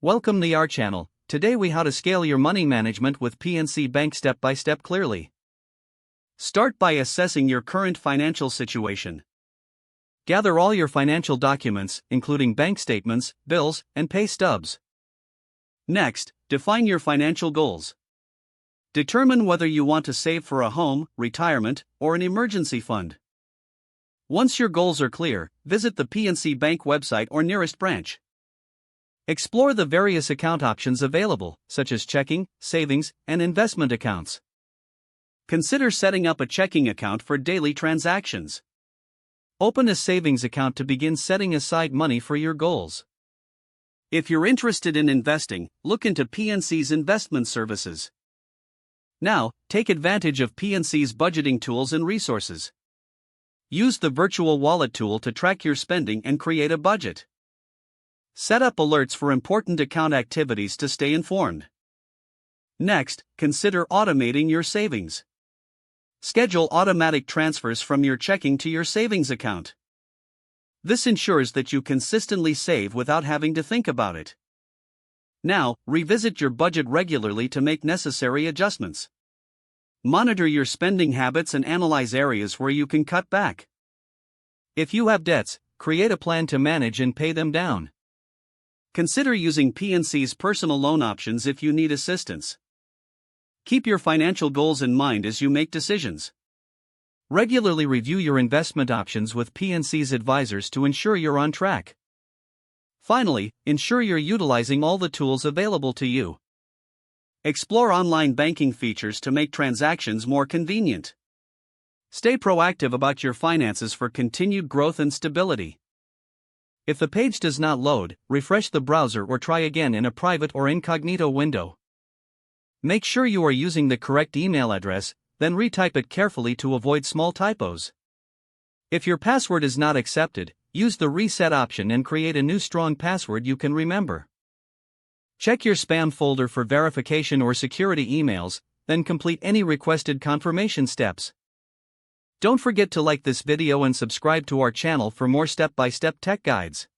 Welcome to our channel. Today we how to scale your money management with PNC Bank step by step clearly. Start by assessing your current financial situation. Gather all your financial documents, including bank statements, bills, and pay stubs. Next, define your financial goals. Determine whether you want to save for a home, retirement, or an emergency fund. Once your goals are clear, visit the PNC Bank website or nearest branch. Explore the various account options available, such as checking, savings, and investment accounts. Consider setting up a checking account for daily transactions. Open a savings account to begin setting aside money for your goals. If you're interested in investing, look into PNC's investment services. Now, take advantage of PNC's budgeting tools and resources. Use the virtual wallet tool to track your spending and create a budget. Set up alerts for important account activities to stay informed. Next, consider automating your savings. Schedule automatic transfers from your checking to your savings account. This ensures that you consistently save without having to think about it. Now, revisit your budget regularly to make necessary adjustments. Monitor your spending habits and analyze areas where you can cut back. If you have debts, create a plan to manage and pay them down. Consider using PNC's personal loan options if you need assistance. Keep your financial goals in mind as you make decisions. Regularly review your investment options with PNC's advisors to ensure you're on track. Finally, ensure you're utilizing all the tools available to you. Explore online banking features to make transactions more convenient. Stay proactive about your finances for continued growth and stability. If the page does not load, refresh the browser or try again in a private or incognito window. Make sure you are using the correct email address, then retype it carefully to avoid small typos. If your password is not accepted, use the reset option and create a new strong password you can remember. Check your spam folder for verification or security emails, then complete any requested confirmation steps. Don't forget to like this video and subscribe to our channel for more step-by-step tech guides.